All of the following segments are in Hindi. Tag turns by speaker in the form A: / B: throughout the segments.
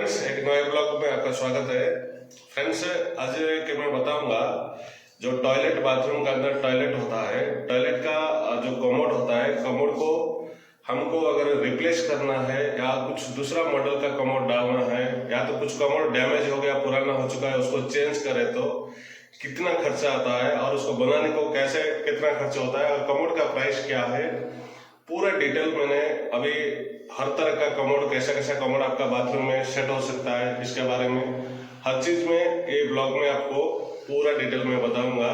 A: फ्रेंड्स, एक नए ब्लॉग में आपका स्वागत है। फ्रेंड्स, आज के मैं बताऊंगा जो टॉयलेट बाथरूम के अंदर टॉयलेट होता है, टॉयलेट का जो कमोड होता है, कमोड को हमको अगर रिप्लेस करना है या कुछ दूसरा मॉडल का कमोड डालना है या तो कुछ कमोड डैमेज हो गया, पुराना हो चुका है, उसको चेंज करे तो कितना खर्चा आता है और उसको बनाने को कैसे कितना खर्चा होता है और कमोड का प्राइस क्या है, पूरा डिटेल मैंने अभी हर तरह का कमोड, कैसा कैसा कमोड आपका बाथरूम में सेट हो सकता है, इसके बारे में हर चीज में ये ब्लॉग में आपको पूरा डिटेल में बताऊंगा।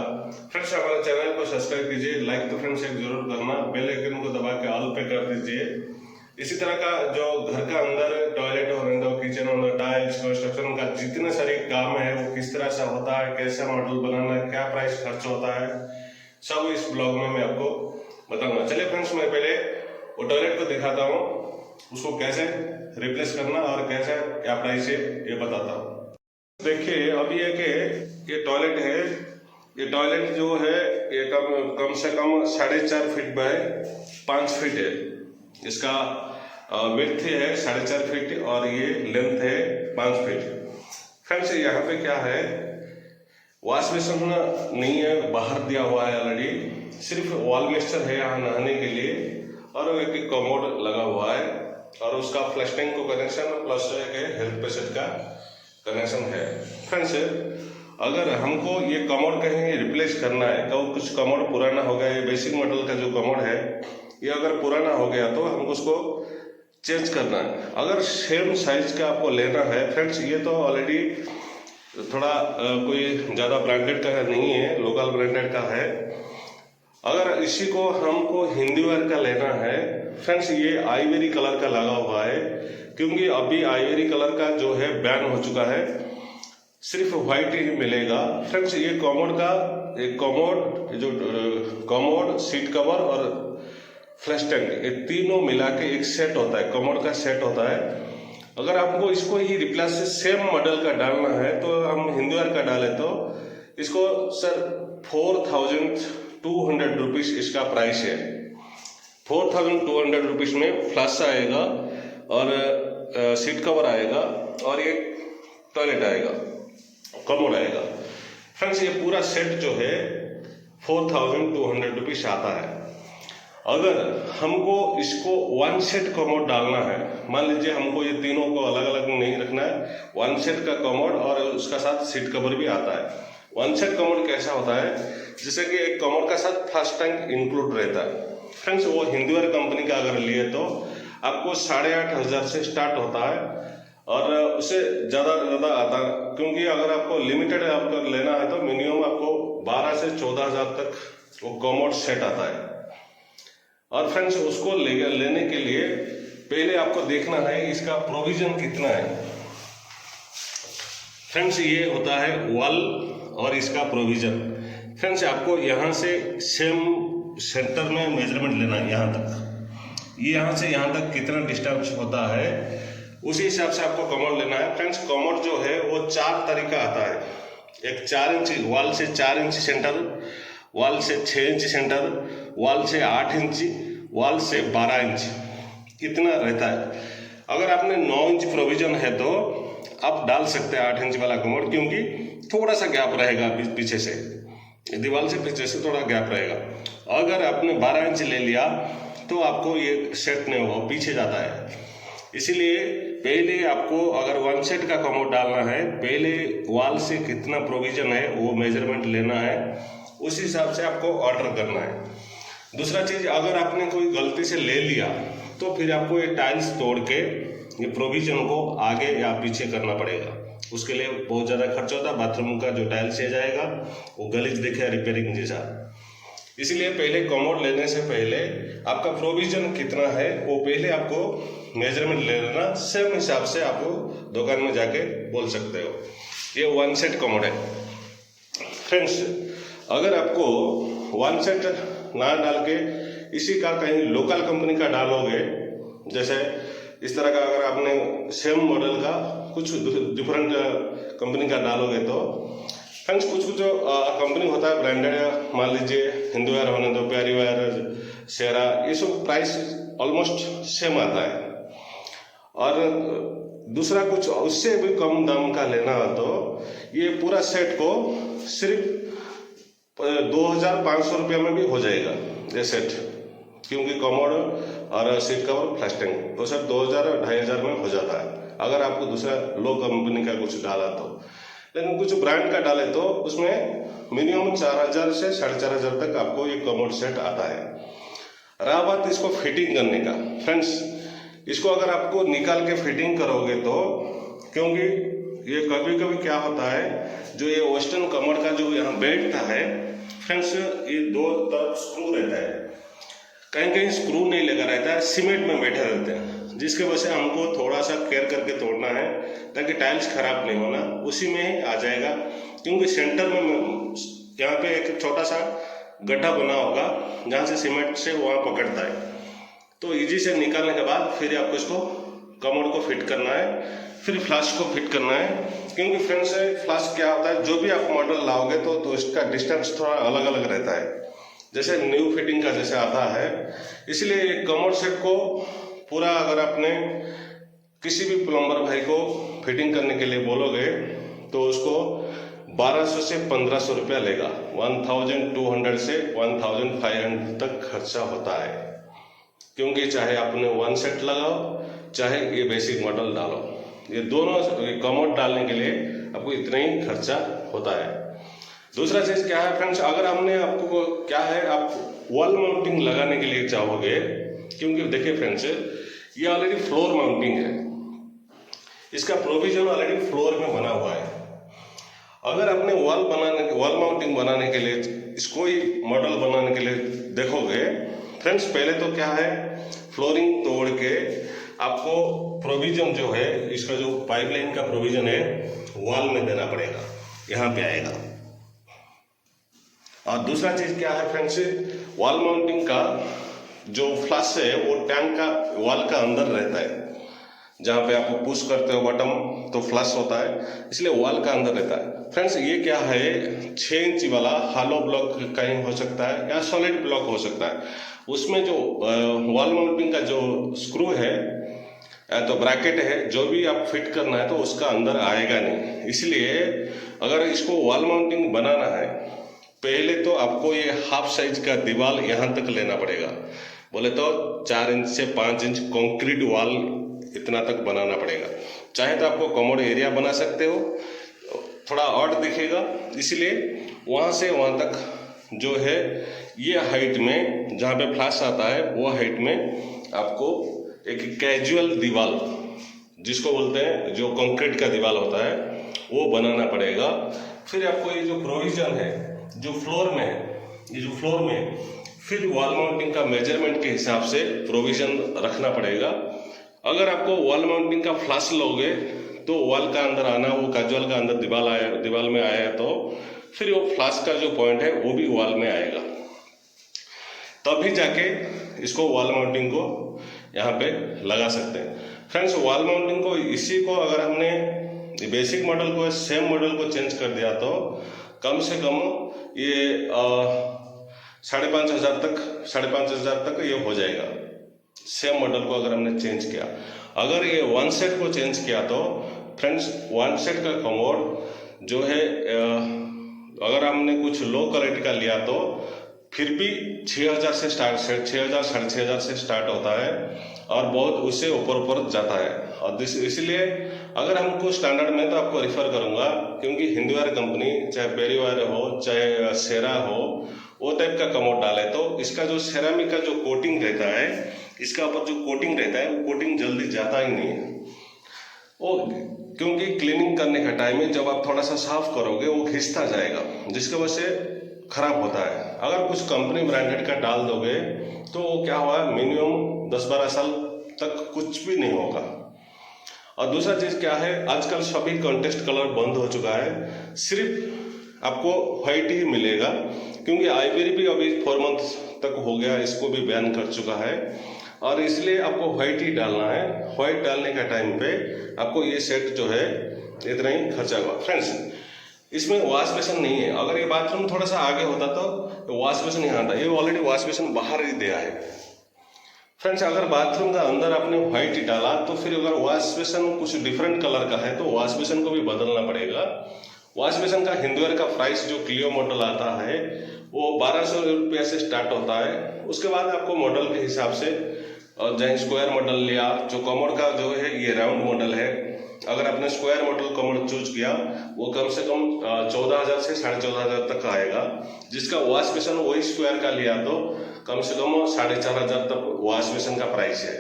A: फ्रेंड्स, हमारे चैनल को सब्सक्राइब कीजिए, लाइक तो फ्रेंड्स एक जरूर करना, बेल आइकन को दबा के ऑल पे कर दीजिए। इसी तरह का जो घर का अंदर टॉयलेट होने दो, किचन होने दो, टाइल्स कंस्ट्रक्शन का जितने सारे काम है वो किस तरह से होता है, कैसा मॉडल बनाना है, क्या प्राइस खर्च होता है, सब इस ब्लॉग में मैं आपको बताऊंगा। चलिए फ्रेंड्स, मैं पहले वो टॉयलेट को दिखाता हूँ, उसको कैसे रिप्लेस करना और कैसे क्या प्राइस है ये बताता हूँ। देखिए, अब ये कि ये टॉयलेट है, ये टॉयलेट जो है ये कम से कम 4.5 फीट बाय 5 फीट है। इसका विड्थ है 4.5 फीट और ये लेंथ है 5 फीट। फ्रेंड्स, यहाँ पे क्या है, वॉश बेसिन नहीं है, बाहर दिया हुआ है ऑलरेडी, सिर्फ वॉल मिक्सचर है यहाँ नहाने के लिए और एक कमोड लगा हुआ है और उसका फ्लश टैंक को कनेक्शन प्लस एक हेल्थ पेशेंट का कनेक्शन है। फ्रेंड्स, अगर हमको ये कमोड कहीं रिप्लेस करना है तो कुछ कमोड पुराना हो गया, ये बेसिक मॉडल का जो कमोड है ये अगर पुराना हो गया तो हमको उसको चेंज करना है। अगर सेम साइज का आपको लेना है, फ्रेंड्स ये तो ऑलरेडी थोड़ा कोई ज़्यादा ब्रांडेड का नहीं है, लोकल ब्रांडेड का है। अगर इसी को हमको हिंदी वेयर का लेना है, फ्रेंड्स ये आइवरी कलर का लगा हुआ है, क्योंकि अभी आइवरी कलर का जो है बैन हो चुका है, सिर्फ व्हाइट ही मिलेगा। फ्रेंड्स, ये कमोड का एक कमोड सीट कवर और फ्लश टैंक, ये तीनों मिला के एक सेट होता है, कमोड का सेट होता है। अगर आपको इसको ही रिप्लेस सेम मॉडल का डालना है तो हम हिंदी वेयर का डाले तो इसको सर 4200 रुपीज इसका प्राइस है। 4200 रुपीज में फ्लश आएगा और सीट कवर आएगा और ये टॉयलेट आएगा, कमोड आएगा। फ्रेंड्स, ये पूरा सेट जो है 4200 रुपीज आता है। अगर हमको इसको वन सेट कमोड डालना है, मान लीजिए हमको ये तीनों को अलग अलग नहीं रखना है, वन सेट का कमोड और उसका साथ सीट कवर भी आता है। वन सेट कमोड कैसा होता है, जैसे कि एक कमोड का साथ फ्लश टैंक इंक्लूड रहता है। फ्रेंड्स, वो हिंदी वेयर कंपनी का अगर लिए तो आपको 8,500 से स्टार्ट होता है और उससे ज़्यादा आता है, क्योंकि अगर आपको लिमिटेड आपको लेना है तो मिनिमम आपको 12 से 14,000 तक वो कमोड सेट आता है। और फ्रेंड्स, उसको लेने के लिए पहले आपको देखना है इसका प्रोविजन कितना है। फ्रेंड्स, ये होता है वॉल और इसका प्रोविजन। फ्रेंड्स, आपको यहाँ से सेम सेंटर में मेजरमेंट लेना है, यहाँ तक, ये यहाँ से यहाँ तक कितना डिस्टेंस होता है उसी हिसाब से आपको कमोड लेना है। फ्रेंड्स, कमोड जो है वो 4 तरीका आता है। एक 4 इंच वॉल से 4 इंच सेंटर, वॉल से 6 इंच सेंटर, वॉल से 8 इंच, वॉल से 12 इंच, इतना रहता है। अगर आपने 9 इंच प्रोविजन है तो आप डाल सकते हैं 8 इंच वाला कमोड, क्योंकि थोड़ा सा गैप रहेगा पीछे से, दीवार से पीछे से थोड़ा गैप रहेगा। अगर आपने 12 इंच ले लिया तो आपको ये सेट नहीं होगा, पीछे जाता है। इसीलिए पहले आपको अगर वन सेट का कमोड डालना है, पहले वॉल से कितना प्रोविजन है वो मेजरमेंट लेना है, उस हिसाब से आपको ऑर्डर करना है। दूसरा चीज, अगर आपने कोई गलती से ले लिया तो फिर आपको ये टाइल्स तोड़ के ये प्रोविजन को आगे या पीछे करना पड़ेगा, उसके लिए बहुत ज़्यादा खर्च होता है। बाथरूम का जो टाइल्स है जाएगा वो गलीच दिखे, रिपेयरिंग जैसा। इसलिए पहले कमोड लेने से पहले आपका प्रोविजन कितना है वो पहले आपको मेजरमेंट ले लेना, सेम हिसाब से आपको दुकान में जाके बोल सकते हो। ये वन सेट कमोड है। फ्रेंड्स, अगर आपको वन सेट ना डाल के इसी का कहीं लोकल कंपनी का डालोगे, जैसे इस तरह का अगर आपने सेम मॉडल का कुछ डिफरेंट कंपनी का डालोगे तो फ्रेंड्स, कुछ जो कंपनी होता है ब्रांडेड, मान लीजिए हिंदू वेयर होने दो, प्यारी वेयर, शेरा, ये सब प्राइस ऑलमोस्ट सेम आता है। और दूसरा कुछ उससे भी कम दाम का लेना हो तो ये पूरा सेट को सिर्फ 2500 रुपये में भी हो जाएगा ये सेट, क्योंकि कमोड और सीट कवर फ्लास्टिंग तो सब 2000-2500 में हो जाता है अगर आपको दूसरा लो कंपनी का कुछ डाला तो। लेकिन कुछ ब्रांड का डाले तो उसमें मिनिमम 4000 से 4500 तक आपको ये कमोड सेट आता है। रहा बात इसको फिटिंग करने का, फ्रेंड्स इसको अगर आपको निकाल के फिटिंग करोगे तो, क्योंकि ये कभी कभी क्या होता है जो ये वेस्टर्न कमोड का जो यहाँ बैठता है फ्रेंड्स, ये दो तरफ स्क्रू रहता है, कहीं कहीं स्क्रू नहीं लगा रहता है, सीमेंट में बैठे रहते हैं, जिसके वजह से हमको थोड़ा सा केयर करके तोड़ना है ताकि टाइल्स खराब नहीं होना, उसी में ही आ जाएगा। क्योंकि सेंटर में यहाँ पे एक छोटा सा गड्ढा बना होगा जहाँ से सीमेंट से वहाँ पकड़ता है, तो इजी से निकालने के बाद फिर आपको इसको कमोड को फिट करना है, फिर फ्लाश को फिट करना है। क्योंकि फ्रेंड्स फ्लाश क्या होता है, जो भी आप मॉडल लाओगे तो इसका डिस्टेंस थोड़ा अलग अलग रहता है, जैसे न्यू फिटिंग का जैसे आता है। इसलिए एक कमोड सेट को पूरा अगर आपने किसी भी प्लम्बर भाई को फिटिंग करने के लिए बोलोगे तो उसको 1200 से 1500 रुपया लेगा, 1200 से 1500 तक खर्चा होता है। क्योंकि चाहे आपने 1 सेट लगाओ चाहे ये बेसिक मॉडल डालो, ये दोनों कमोड डालने के लिए आपको इतना ही खर्चा होता है। दूसरा चीज क्या है फ्रेंड्स, अगर हमने आपको क्या है आप वॉल माउंटिंग लगाने के लिए चाहोगे, क्योंकि देखिए फ्रेंड्स ये ऑलरेडी फ्लोर माउंटिंग है, इसका प्रोविजन ऑलरेडी फ्लोर में बना हुआ है। अगर आपने वॉल माउंटिंग बनाने के लिए इसको ही मॉडल बनाने के लिए देखोगे फ्रेंड्स, पहले तो क्या है फ्लोरिंग तोड़ के आपको प्रोविजन जो है इसका जो पाइपलाइन का प्रोविजन है वॉल में देना पड़ेगा, यहाँ पे आएगा। और दूसरा चीज क्या है फ्रेंड्स, वॉल माउंटिंग का जो फ्लश है वो टैंक का वॉल का अंदर रहता है, जहाँ पे आप पुश करते हो बटन तो फ्लश होता है, इसलिए वॉल का अंदर रहता है। फ्रेंड्स ये क्या है 6 इंच वाला हॉलो ब्लॉक कहीं हो सकता है या सॉलिड ब्लॉक हो सकता है, उसमें जो वॉल माउंटिंग का जो स्क्रू है तो ब्रैकेट है, जो भी आप फिट करना है तो उसका अंदर आएगा नहीं। इसलिए अगर इसको वॉल माउंटिंग बनाना है पहले तो आपको ये हाफ साइज का दीवार यहाँ तक लेना पड़ेगा, बोले तो 4 इंच से 5 इंच कंक्रीट वॉल इतना तक बनाना पड़ेगा। चाहे तो आपको कमोड एरिया बना सकते हो, थोड़ा ऑड दिखेगा, इसलिए वहाँ से वहाँ तक जो है ये हाइट में जहाँ पे फ्लैश आता है वो हाइट में आपको एक कैजुअल दीवार जिसको बोलते हैं जो कंक्रीट का दीवार होता है वो बनाना पड़ेगा। फिर आपको ये जो प्रोविजन है जो फ्लोर में है, ये जो फ्लोर में फिर वॉल माउंटिंग का मेजरमेंट के हिसाब से प्रोविजन रखना पड़ेगा। अगर आपको वॉल माउंटिंग का फ्लैश लोगे तो वॉल का अंदर आना, वो कैजुअल का अंदर दीवार में आया तो फिर वो फ्लैश का जो पॉइंट है वो भी वॉल में आएगा, तभी जाके इसको वॉल माउंटिंग को यहाँ पे लगा सकते हैं। फ्रेंड्स वॉल माउंटिंग को इसी को अगर हमने बेसिक मॉडल को सेम मॉडल को चेंज कर दिया तो कम से कम ये 5,500 तक ये हो जाएगा। सेम मॉडल को अगर हमने चेंज किया, अगर ये 1 सेट को चेंज किया तो फ्रेंड्स 1 सेट का कमोड जो है अगर हमने कुछ लो क्वालिटी का लिया तो फिर भी 6,000 से स्टार्ट, 6,000 6,500 से स्टार्ट होता है और बहुत उससे ऊपर जाता है। और इसलिए अगर हमको स्टैंडर्ड में तो आपको रिफर करूंगा, क्योंकि हिंदुवायर कंपनी चाहे पेरीवायर हो चाहे सेरा हो वो टाइप का कमोड डाले तो इसका जो सेरामिक का जो कोटिंग रहता है, इसका ऊपर जो कोटिंग रहता है वो कोटिंग जल्दी जाता ही नहीं है वो, क्योंकि क्लीनिंग करने का टाइम में जब आप थोड़ा सा साफ करोगे वो खिंचता जाएगा, जिसकी वजह से खराब होता है। अगर कुछ कंपनी ब्रांडेड का डाल दोगे तो वो क्या हुआ मिनिमम 10-12 साल तक कुछ भी नहीं होगा। और दूसरा चीज क्या है, आजकल सभी कॉन्टेस्ट कलर बंद हो चुका है, सिर्फ आपको व्हाइट ही मिलेगा, क्योंकि आइवरी भी अभी 4 मंथ तक हो गया, इसको भी बैन कर चुका है और इसलिए आपको व्हाइट ही डालना है। व्हाइट डालने का टाइम पे आपको ये सेट जो है इतना ही खर्चा होगा। फ्रेंड्स इसमें वॉश बेसिन नहीं है, अगर ये बाथरूम थोड़ा सा आगे होता तो वॉश बेसिन यहाँ था, ये ऑलरेडी वॉश बेसिन बाहर ही दिया है, फ्रेंड्स, अगर बाथरूम का अंदर आपने व्हाइट ही डाला तो फिर अगर वॉश बेसन कुछ डिफरेंट कलर का है तो वॉश बेसन को भी बदलना पड़ेगा। वॉश बेसन का हिंदवेयर का प्राइस जो क्लियो मॉडल आता है वो 1200 रुपये से स्टार्ट होता है। उसके बाद आपको मॉडल के हिसाब से चाहे स्क्वायर मॉडल लिया, जो कमोड का जो है ये राउंड मॉडल है, अगर आपने स्क्वायर मॉडल कमोड चूज किया वो कम से कम 14,000 से 14,500 तक का आएगा। जिसका वॉश बेसन वही स्क्वायर का लिया तो कम से कम 4,500 तक वॉश बेसन का प्राइस है।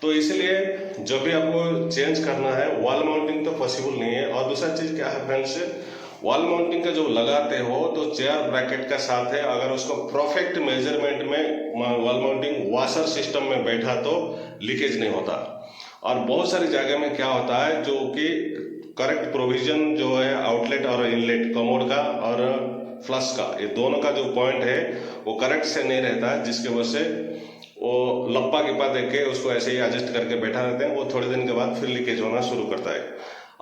A: तो इसलिए जब भी आपको चेंज करना है वॉल माउंटिंग तो पॉसिबल नहीं है। और दूसरा चीज क्या है फ्रेंड्स, वॉल माउंटिंग का जो लगाते हो तो चेयर ब्रैकेट का साथ है, अगर उसको परफेक्ट मेजरमेंट में वॉल माउंटिंग वॉशर सिस्टम में बैठा तो लीकेज नहीं होता। और बहुत सारी जगह में क्या होता है जो कि करेक्ट प्रोविजन जो है आउटलेट और इनलेट कमोड का और फ्लश का, ये दोनों का जो पॉइंट है वो करेक्ट से नहीं रहता है, जिसके वजह से वो लप्पा के पास देख के उसको ऐसे ही एडजस्ट करके बैठा रहते हैं। वो थोड़े दिन के बाद फिर लीकेज होना शुरू करता है।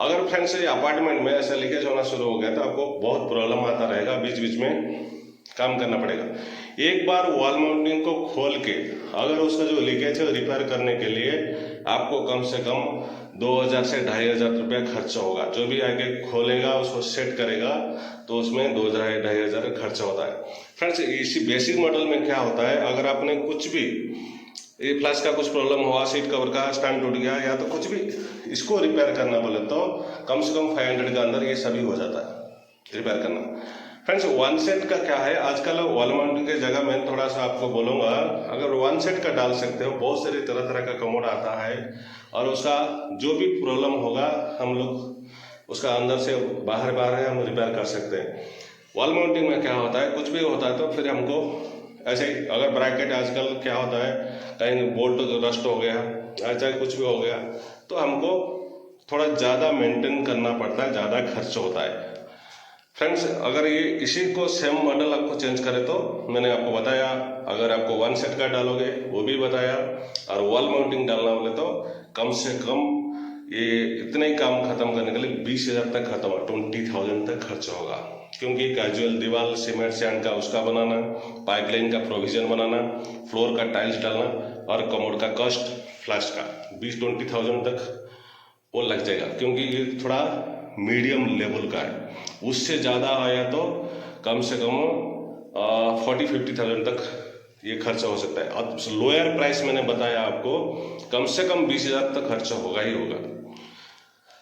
A: अगर फ्रेंड्स ये अपार्टमेंट में ऐसा लीकेज होना शुरू हो गया तो आपको बहुत प्रॉब्लम आता रहेगा, बीच बीच में काम करना पड़ेगा। एक बार वॉल माउंटिंग को खोल के अगर उसका जो लीकेज है रिपेयर करने के लिए आपको कम से कम 2,000 से 2,500 रुपया खर्चा होगा। जो भी आके खोलेगा उसको सेट करेगा तो उसमें 2,000-2,500 खर्चा होता है। फ्रेंड्स, इसी बेसिक मॉडल में क्या होता है, अगर आपने कुछ भी ये फ्लैश का कुछ प्रॉब्लम हुआ, सीट कवर का स्टैंड टूट गया या तो कुछ भी इसको रिपेयर करना बोले तो कम से कम 500 के अंदर ये सभी हो जाता है रिपेयर करना। फ्रेंड्स, वन सेट का क्या है, आजकल वॉल माउंटिंग की जगह मैं थोड़ा सा आपको बोलूंगा, अगर वन सेट का डाल सकते हो, बहुत सारे तरह तरह का कमोड आता है और उसका जो भी प्रॉब्लम होगा हम लोग उसका अंदर से बाहर हम रिपेयर कर सकते हैं। वॉल माउंटिंग में क्या होता है, कुछ भी होता है तो फिर हमको ऐसे अगर ब्रैकेट आजकल क्या होता है कहीं बोल्ट रस्ट हो गया चाहे कुछ भी हो गया तो हमको थोड़ा ज़्यादा मेंटेन करना पड़ता है, ज़्यादा खर्च होता है। फ्रेंड्स, अगर ये इसी को सेम मॉडल आपको चेंज करे तो मैंने आपको बताया, अगर आपको वन सेट का डालोगे वो भी बताया, और वॉल माउंटिंग डालना बोले तो कम से कम ये इतने ही काम खत्म करने के लिए 20,000 तक खत्म होगा, 20,000 तक खर्च होगा। क्योंकि कैजुअल दीवार सीमेंट सैंड का उसका बनाना, पाइपलाइन का प्रोविजन बनाना, फ्लोर का टाइल्स डालना और कमोड का कॉस्ट फ्लैश का 20-20,000 तक वो लग जाएगा। क्योंकि ये थोड़ा मीडियम लेवल का है, उससे ज़्यादा आया तो कम से कम 40-50,000 तक ये खर्चा हो सकता है। और लोअर प्राइस मैंने बताया आपको कम से कम 20,000 तक खर्चा होगा ही होगा।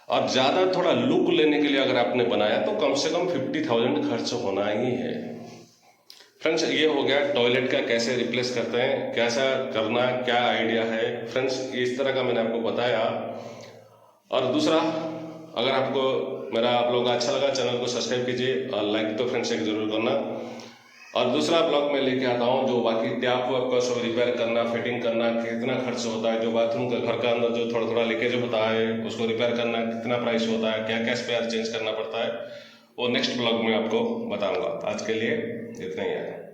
A: और ज़्यादा थोड़ा लुक लेने के लिए अगर आपने बनाया तो कम से कम 50,000 खर्च होना ही है। फ्रेंड्स, ये हो गया टॉयलेट का कैसे रिप्लेस करते हैं, कैसा करना, क्या आइडिया है। फ्रेंड्स, इस तरह का मैंने आपको बताया। और दूसरा, अगर आपको मेरा आप लोग अच्छा लगा चैनल को सब्सक्राइब कीजिए और लाइक तो फ्रेंड्स एक जरूर करना। और दूसरा ब्लॉग में लेके आता हूँ जो बाकी टैप आपका सब रिपेयर करना, फिटिंग करना, कितना खर्च होता है, जो बाथरूम का घर का अंदर जो थोड़ा थोड़ा लीकेज होता है उसको रिपेयर करना कितना प्राइस होता है, क्या क्या स्पेयर चेंज करना पड़ता है, वो नेक्स्ट ब्लॉग में आपको बताऊंगा। आज के लिए इतना ही है।